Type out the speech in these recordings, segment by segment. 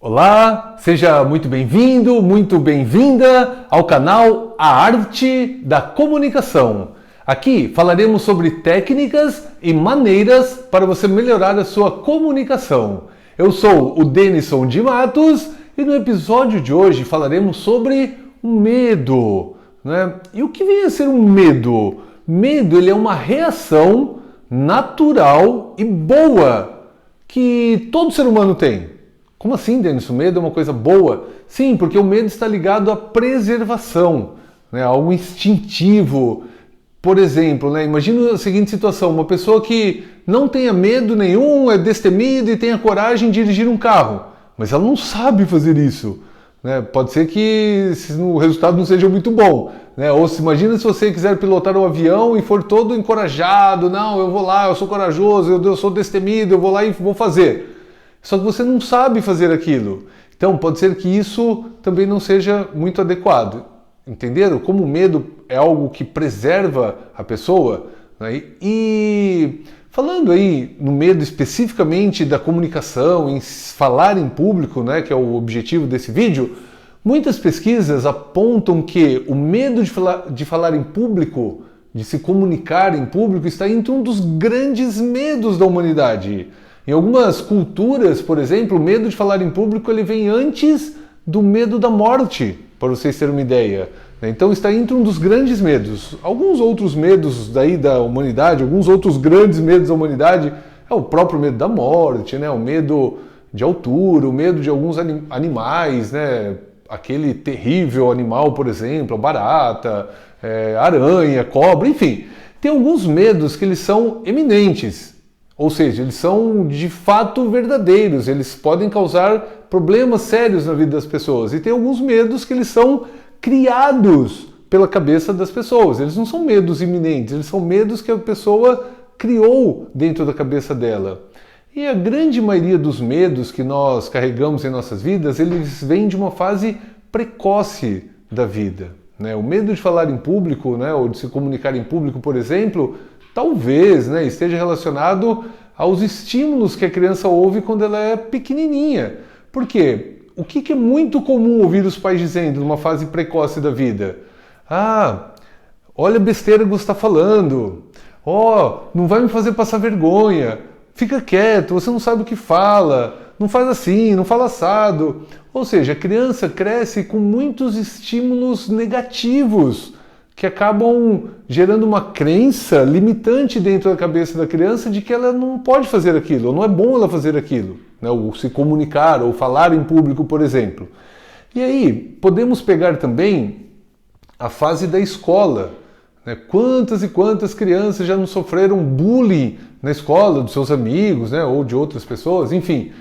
Olá, seja muito bem-vindo, muito bem-vinda ao canal A Arte da Comunicação. Aqui falaremos sobre técnicas e maneiras para você melhorar a sua comunicação. Eu sou o Denison de Matos e no episódio de hoje falaremos sobre o medo, né? E o que vem a ser um medo? Medo, ele é uma reação natural e boa que todo ser humano tem. Como assim, Denis? O medo é uma coisa boa? Sim, porque o medo está ligado à preservação, né? Algo instintivo. Por exemplo, né? Imagina a seguinte situação, uma pessoa que não tenha medo nenhum, é destemida e tenha coragem de dirigir um carro, mas ela não sabe fazer isso, né? Pode ser que o resultado não seja muito bom, né? Ou se imagina se você quiser pilotar um avião e for todo encorajado, não, eu vou lá, eu sou corajoso, eu sou destemido, eu vou lá e vou fazer. Só que você não sabe fazer aquilo. Então pode ser que isso também não seja muito adequado. Entenderam? Como o medo é algo que preserva a pessoa, né? E falando aí no medo especificamente da comunicação, em falar em público, né, que é o objetivo desse vídeo, muitas pesquisas apontam que o medo de falar em público, de se comunicar em público, está entre um dos grandes medos da humanidade. Em algumas culturas, por exemplo, o medo de falar em público ele vem antes do medo da morte, para vocês terem uma ideia. Então está entre um dos grandes medos. Alguns outros medos daí da humanidade, alguns outros grandes medos da humanidade, é o próprio medo da morte, né? O medo de altura, o medo de alguns animais, né? Aquele terrível animal, por exemplo, a barata, aranha, cobra, enfim. Tem alguns medos que eles são eminentes. Ou seja, eles são de fato verdadeiros, eles podem causar problemas sérios na vida das pessoas. E tem alguns medos que eles são criados pela cabeça das pessoas. Eles não são medos iminentes, eles são medos que a pessoa criou dentro da cabeça dela. E a grande maioria dos medos que nós carregamos em nossas vidas, eles vêm de uma fase precoce da vida, né? O medo de falar em público, né, ou de se comunicar em público, por exemplo, talvez, né, esteja relacionado aos estímulos que a criança ouve quando ela é pequenininha. Por quê? O que é muito comum ouvir os pais dizendo numa fase precoce da vida? Ah, olha a besteira que você está falando. Não vai me fazer passar vergonha. Fica quieto, você não sabe o que fala. Não faz assim, não fala assado. Ou seja, a criança cresce com muitos estímulos negativos que acabam gerando uma crença limitante dentro da cabeça da criança de que ela não pode fazer aquilo, ou não é bom ela fazer aquilo, né? Ou se comunicar, ou falar em público, por exemplo. E aí, podemos pegar também a fase da escola, né? Quantas e quantas crianças já não sofreram bullying na escola, dos seus amigos, né? Ou de outras pessoas, enfim,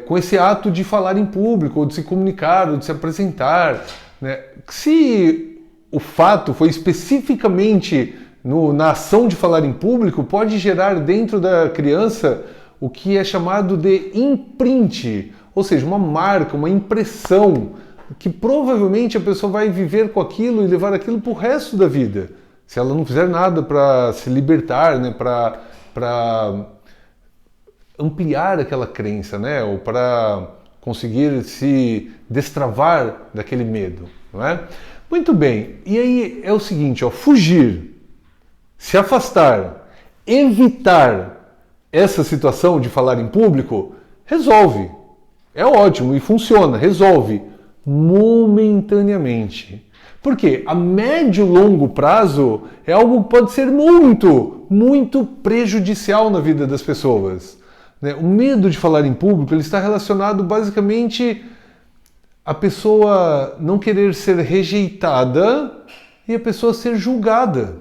com esse ato de falar em público, ou de se comunicar, ou de se apresentar, né? Se o fato foi especificamente na ação de falar em público, pode gerar dentro da criança o que é chamado de imprint, ou seja, uma marca, uma impressão, que provavelmente a pessoa vai viver com aquilo e levar aquilo para o resto da vida, se ela não fizer nada para se libertar, né, para ampliar aquela crença, né, ou para conseguir se destravar daquele medo, não é? Muito bem, e aí é o seguinte, fugir, se afastar, evitar essa situação de falar em público, resolve. É ótimo e funciona, resolve momentaneamente. Porque a médio e longo prazo é algo que pode ser muito, muito prejudicial na vida das pessoas, né? O medo de falar em público ele está relacionado basicamente a pessoa não querer ser rejeitada e a pessoa ser julgada.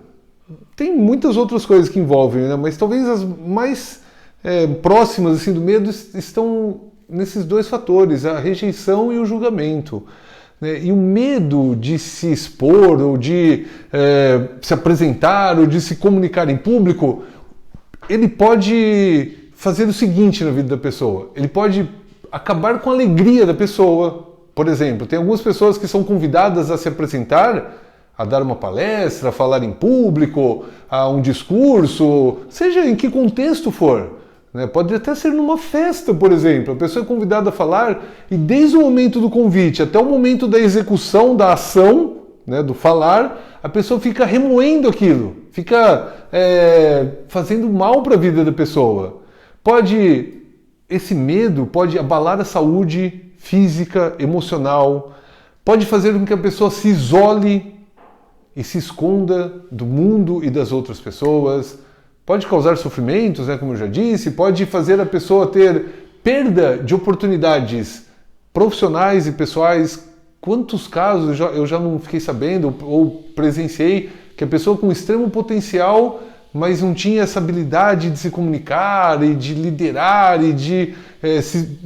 Tem muitas outras coisas que envolvem, né? Mas talvez as mais próximas assim, do medo estão nesses dois fatores, a rejeição e o julgamento, né? E o medo de se expor, ou de se apresentar, ou de se comunicar em público, ele pode fazer o seguinte na vida da pessoa, ele pode acabar com a alegria da pessoa. Por exemplo, tem algumas pessoas que são convidadas a se apresentar, a dar uma palestra, a falar em público, a um discurso, seja em que contexto for, né? Pode até ser numa festa, por exemplo. A pessoa é convidada a falar e desde o momento do convite até o momento da execução da ação, né, do falar, a pessoa fica remoendo aquilo, fica fazendo mal para a vida da pessoa. Esse medo pode abalar a saúde física, emocional, pode fazer com que a pessoa se isole e se esconda do mundo e das outras pessoas, pode causar sofrimentos, né, como eu já disse, pode fazer a pessoa ter perda de oportunidades profissionais e pessoais. Quantos casos eu já não fiquei sabendo ou presenciei que a pessoa com extremo potencial, mas não tinha essa habilidade de se comunicar e de liderar e de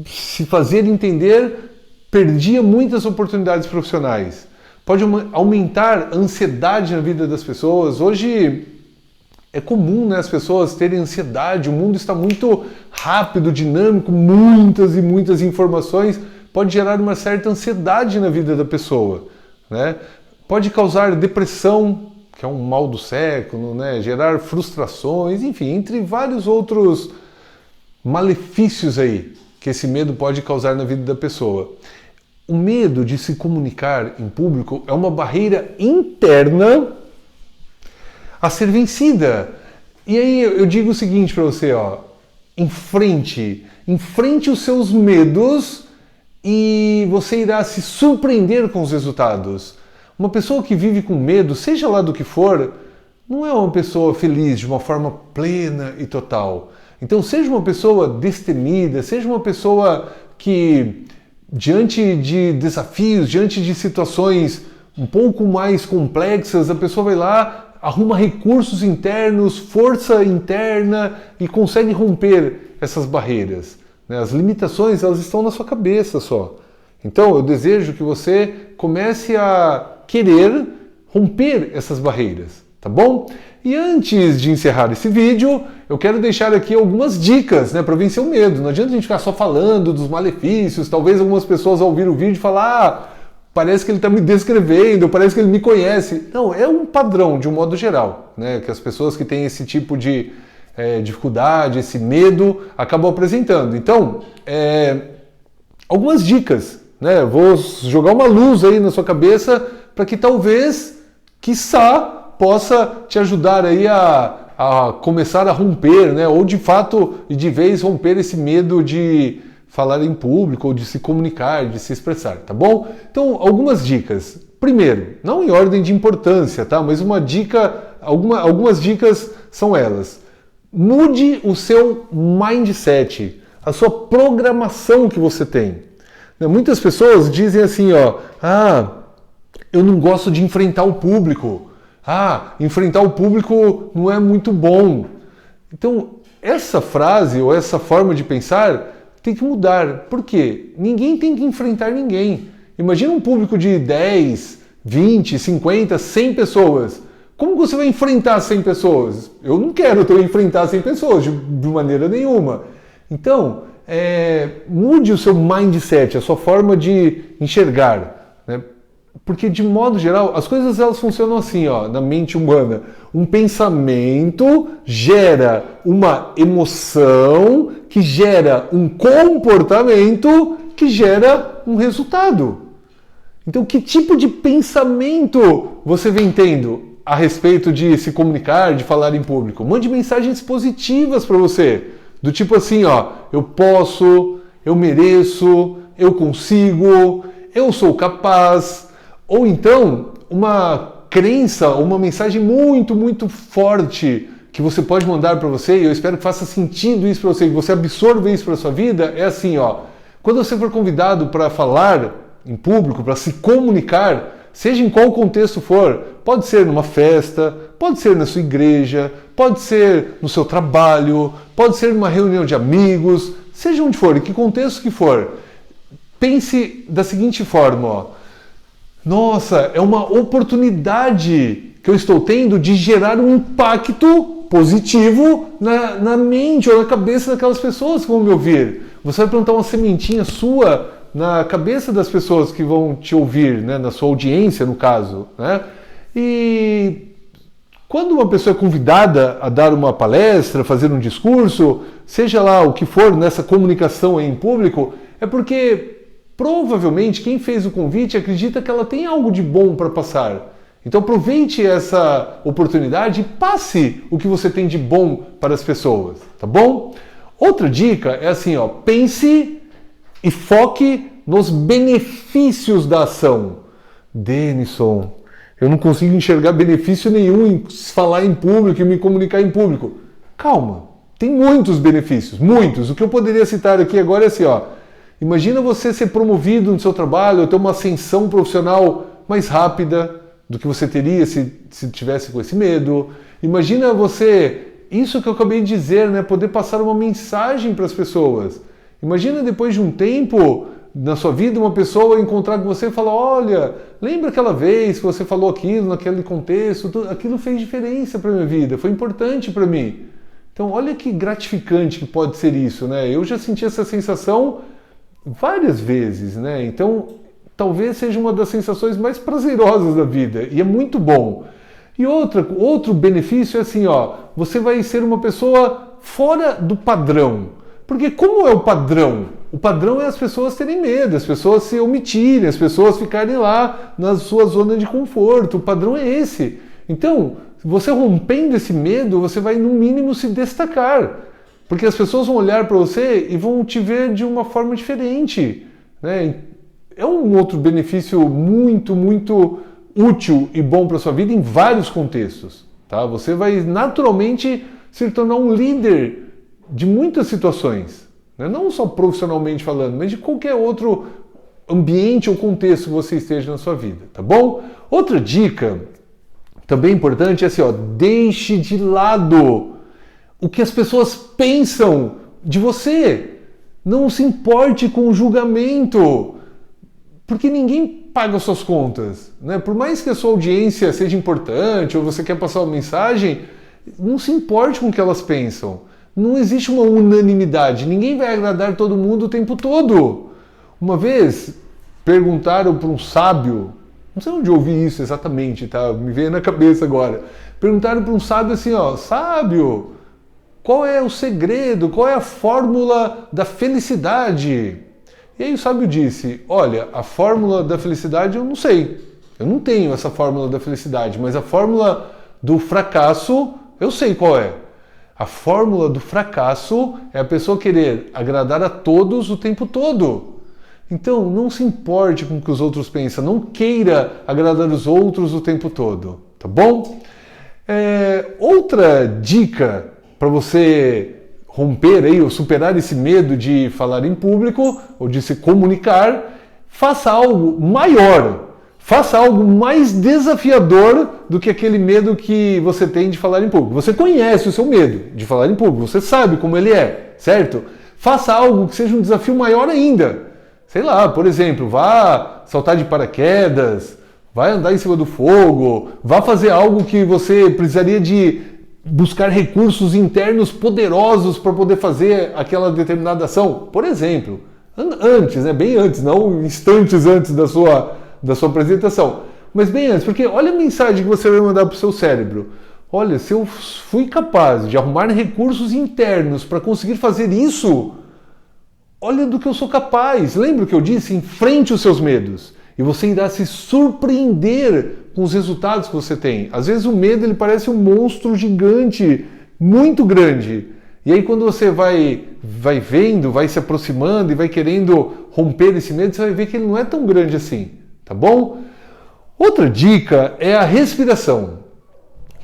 se fazer entender, perdia muitas oportunidades profissionais. Pode aumentar a ansiedade na vida das pessoas. Hoje é comum, né, as pessoas terem ansiedade, o mundo está muito rápido, dinâmico, muitas e muitas informações, pode gerar uma certa ansiedade na vida da pessoa, né? Pode causar depressão, que é um mal do século, né? Gerar frustrações, enfim, entre vários outros malefícios aí que esse medo pode causar na vida da pessoa. O medo de se comunicar em público é uma barreira interna a ser vencida. E aí eu digo o seguinte para você, ó, enfrente os seus medos e você irá se surpreender com os resultados. Uma pessoa que vive com medo, seja lá do que for, não é uma pessoa feliz de uma forma plena e total. Então seja uma pessoa destemida, seja uma pessoa que, diante de desafios, diante de situações um pouco mais complexas, a pessoa vai lá, arruma recursos internos, força interna e consegue romper essas barreiras. As limitações, elas estão na sua cabeça só. Então eu desejo que você comece a querer romper essas barreiras, tá bom? E antes de encerrar esse vídeo, eu quero deixar aqui algumas dicas, né, para vencer o medo. Não adianta a gente ficar só falando dos malefícios. Talvez algumas pessoas ao ouvir o vídeo falar, parece que ele está me descrevendo, parece que ele me conhece. Não, é um padrão de um modo geral, né, que as pessoas que têm esse tipo de dificuldade, esse medo, acabam apresentando. Então, algumas dicas, né? Vou jogar uma luz aí na sua cabeça para que talvez, quiçá, possa te ajudar aí a começar a romper, né? Ou de fato e de vez romper esse medo de falar em público ou de se comunicar, de se expressar, tá bom? Então, algumas dicas. Primeiro, não em ordem de importância, tá? Mas uma dica, algumas dicas são elas. Mude o seu mindset, a sua programação que você tem. Muitas pessoas dizem assim, ó, eu não gosto de enfrentar o público. Enfrentar o público não é muito bom. Então, essa frase ou essa forma de pensar tem que mudar. Por quê? Ninguém tem que enfrentar ninguém. Imagina um público de 10, 20, 50, 100 pessoas. Como você vai enfrentar 100 pessoas? Eu não quero enfrentar 100 pessoas de maneira nenhuma. Então, mude o seu mindset, a sua forma de enxergar, né? Porque, de modo geral, as coisas elas funcionam assim, ó, na mente humana. Um pensamento gera uma emoção, que gera um comportamento, que gera um resultado. Então, que tipo de pensamento você vem tendo a respeito de se comunicar, de falar em público? Mande mensagens positivas para você. Do tipo assim, ó, eu posso, eu mereço, eu consigo, eu sou capaz. Ou então, uma crença, uma mensagem muito, muito forte que você pode mandar para você, e eu espero que faça sentido isso para você, que você absorva isso para a sua vida, é assim, ó, quando você for convidado para falar em público, para se comunicar, seja em qual contexto for, pode ser numa festa, pode ser na sua igreja, pode ser no seu trabalho, pode ser numa reunião de amigos, seja onde for, em que contexto que for, pense da seguinte forma, ó, nossa, é uma oportunidade que eu estou tendo de gerar um impacto positivo na mente ou na cabeça daquelas pessoas que vão me ouvir. Você vai plantar uma sementinha sua na cabeça das pessoas que vão te ouvir, né, na sua audiência, no caso, né? E Quando uma pessoa é convidada a dar uma palestra, fazer um discurso, seja lá o que for nessa comunicação em público, é porque provavelmente quem fez o convite acredita que ela tem algo de bom para passar. Então aproveite essa oportunidade e passe o que você tem de bom para as pessoas, tá bom? Outra dica é assim, ó, pense e foque nos benefícios da ação. Denison, eu não consigo enxergar benefício nenhum em falar em público e me comunicar em público. Calma, tem muitos benefícios, muitos. O que eu poderia citar aqui agora é assim, ó. Imagina você ser promovido no seu trabalho, ter uma ascensão profissional mais rápida do que você teria se tivesse com esse medo. Imagina você, isso que eu acabei de dizer, né, poder passar uma mensagem para as pessoas. Imagina depois de um tempo na sua vida uma pessoa encontrar com você e falar, olha, lembra aquela vez que você falou aquilo naquele contexto? Aquilo fez diferença para a minha vida, foi importante para mim. Então olha que gratificante que pode ser isso, né? Eu já senti essa sensação várias vezes, né? Então talvez seja uma das sensações mais prazerosas da vida e é muito bom. E outro benefício é assim, ó, você vai ser uma pessoa fora do padrão. Porque como é o padrão? O padrão é as pessoas terem medo, as pessoas se omitirem, as pessoas ficarem lá na sua zona de conforto. O padrão é esse. Então, você rompendo esse medo, você vai no mínimo se destacar. Porque as pessoas vão olhar para você e vão te ver de uma forma diferente, né? É um outro benefício muito, muito útil e bom para a sua vida em vários contextos, tá? Você vai naturalmente se tornar um líder de muitas situações, né? Não só profissionalmente falando, mas de qualquer outro ambiente ou contexto que você esteja na sua vida, tá bom? Outra dica também importante é assim, ó, deixe de lado o que as pessoas pensam de você. Não se importe com o julgamento, porque ninguém paga suas contas, né? Por mais que a sua audiência seja importante ou você quer passar uma mensagem, não se importe com o que elas pensam. Não existe uma unanimidade, ninguém vai agradar todo mundo o tempo todo. Uma vez perguntaram para um sábio, não sei onde eu ouvi isso exatamente, tá? Me veio na cabeça agora. Perguntaram para um sábio assim, ó, sábio, qual é o segredo, qual é a fórmula da felicidade? E aí o sábio disse, olha, a fórmula da felicidade eu não sei, eu não tenho essa fórmula da felicidade, mas a fórmula do fracasso eu sei qual é. A fórmula do fracasso é a pessoa querer agradar a todos o tempo todo. Então, não se importe com o que os outros pensam, não queira agradar os outros o tempo todo, tá bom? Outra dica para você romper aí ou superar esse medo de falar em público ou de se comunicar, faça algo maior. Faça algo mais desafiador do que aquele medo que você tem de falar em público. Você conhece o seu medo de falar em público, você sabe como ele é, certo? Faça algo que seja um desafio maior ainda. Sei lá, por exemplo, vá saltar de paraquedas, vai andar em cima do fogo, vá fazer algo que você precisaria de buscar recursos internos poderosos para poder fazer aquela determinada ação. Por exemplo, antes, né? Bem antes, não instantes antes da sua apresentação, mas bem antes, porque olha a mensagem que você vai mandar para o seu cérebro. Olha, se eu fui capaz de arrumar recursos internos para conseguir fazer isso, olha do que eu sou capaz. Lembra o que eu disse? Enfrente os seus medos e você irá se surpreender com os resultados que você tem. Às vezes o medo ele parece um monstro gigante, muito grande. E aí quando você vai vendo, vai se aproximando e vai querendo romper esse medo, você vai ver que ele não é tão grande assim. Tá bom? Outra dica é a respiração.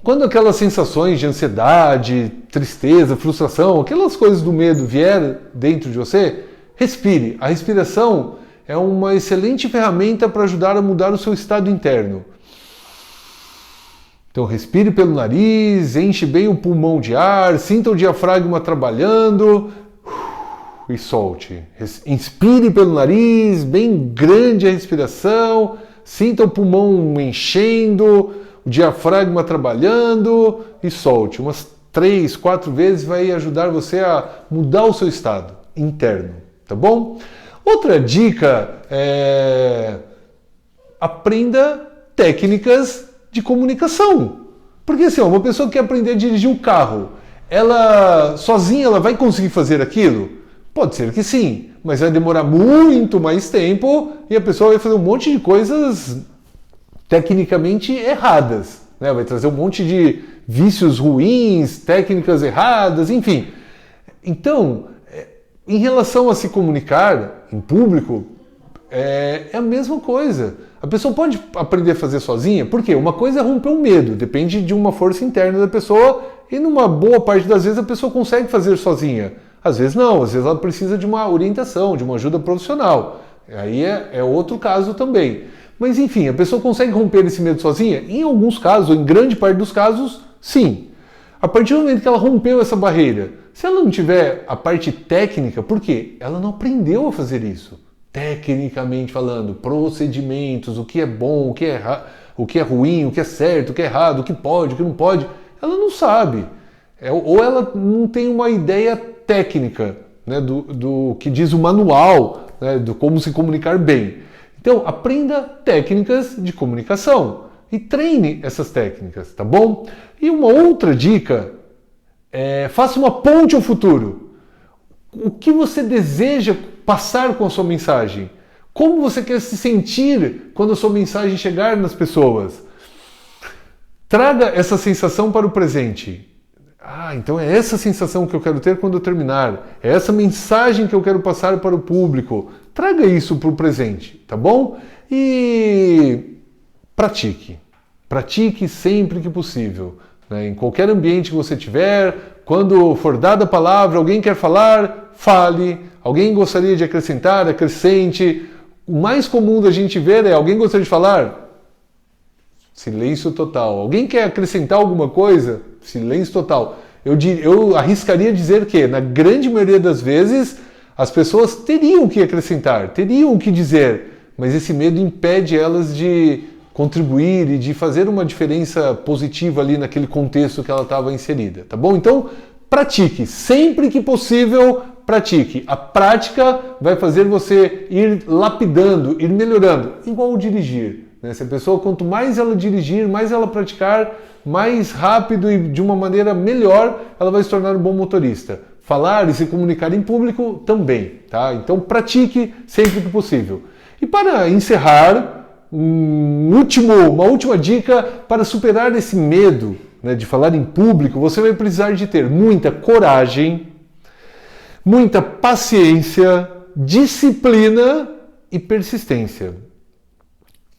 Quando aquelas sensações de ansiedade, tristeza, frustração, aquelas coisas do medo vier dentro de você, respire. A respiração é uma excelente ferramenta para ajudar a mudar o seu estado interno. Então respire pelo nariz, enche bem o pulmão de ar, sinta o diafragma trabalhando e solte. Inspire pelo nariz, bem grande a respiração, sinta o pulmão enchendo, o diafragma trabalhando e solte. Umas 3, 4 vezes vai ajudar você a mudar o seu estado interno, tá bom? Outra dica é aprenda técnicas de comunicação. Porque assim, ó, uma pessoa que quer aprender a dirigir um carro, ela sozinha ela vai conseguir fazer aquilo? Pode ser que sim, mas vai demorar muito mais tempo e a pessoa vai fazer um monte de coisas tecnicamente erradas, né? Vai trazer um monte de vícios ruins, técnicas erradas, enfim. Então, em relação a se comunicar em público, é a mesma coisa. A pessoa pode aprender a fazer sozinha, por quê? Uma coisa é romper um medo, depende de uma força interna da pessoa e numa boa parte das vezes a pessoa consegue fazer sozinha. Às vezes não, às vezes ela precisa de uma orientação, de uma ajuda profissional. Aí é outro caso também. Mas enfim, a pessoa consegue romper esse medo sozinha? Em alguns casos, ou em grande parte dos casos, sim. A partir do momento que ela rompeu essa barreira, se ela não tiver a parte técnica, por quê? Ela não aprendeu a fazer isso. Tecnicamente falando, procedimentos, o que é bom, o que é ruim, o que é certo, o que é errado, o que pode, o que não pode, ela não sabe. Ou ela não tem uma ideia técnica, né, do que diz o manual, né, do como se comunicar bem. Então, aprenda técnicas de comunicação e treine essas técnicas, tá bom? E uma outra dica faça uma ponte ao futuro. O que você deseja passar com a sua mensagem? Como você quer se sentir quando a sua mensagem chegar nas pessoas? Traga essa sensação para o presente. Então é essa sensação que eu quero ter quando eu terminar. É essa mensagem que eu quero passar para o público. Traga isso para o presente, tá bom? E pratique. Pratique sempre que possível. Né? Em qualquer ambiente que você tiver, quando for dada a palavra, alguém quer falar, fale. Alguém gostaria de acrescentar, acrescente. O mais comum da gente ver é alguém gostaria de falar? Silêncio total. Alguém quer acrescentar alguma coisa? Silêncio total. Eu arriscaria dizer que, na grande maioria das vezes, as pessoas teriam que acrescentar, teriam que dizer, mas esse medo impede elas de contribuir e de fazer uma diferença positiva ali naquele contexto que ela estava inserida, tá bom? Então, pratique, sempre que possível, pratique. A prática vai fazer você ir lapidando, ir melhorando, igual dirigir. Né? Se a pessoa, quanto mais ela dirigir, mais ela praticar, mais rápido e de uma maneira melhor, ela vai se tornar um bom motorista. Falar e se comunicar em público também, tá? Então pratique sempre que possível. E para encerrar, uma última dica para superar esse medo, né, de falar em público, você vai precisar de ter muita coragem, muita paciência, disciplina e persistência.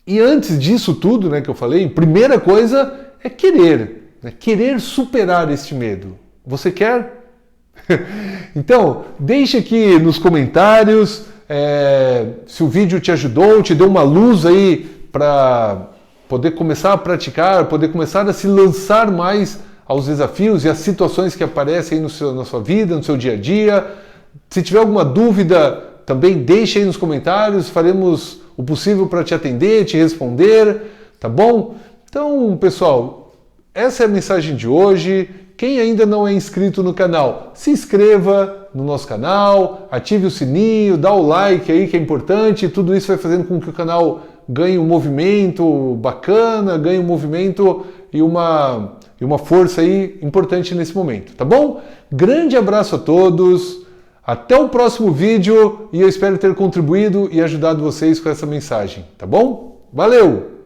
E antes disso tudo, né, que eu falei, primeira coisa é querer, né, querer superar este medo. Você quer? Então, deixe aqui nos comentários se o vídeo te ajudou, te deu uma luz aí para poder começar a praticar, poder começar a se lançar mais aos desafios e às situações que aparecem aí na sua vida, no seu dia a dia. Se tiver alguma dúvida, também deixe aí nos comentários, faremos o possível para te atender, te responder, tá bom? Então, pessoal, essa é a mensagem de hoje. Quem ainda não é inscrito no canal, se inscreva no nosso canal, ative o sininho, dá o like aí que é importante, tudo isso vai fazendo com que o canal ganhe um movimento bacana, ganhe um movimento e uma força aí importante nesse momento, tá bom? Grande abraço a todos, até o próximo vídeo e eu espero ter contribuído e ajudado vocês com essa mensagem, tá bom? Valeu!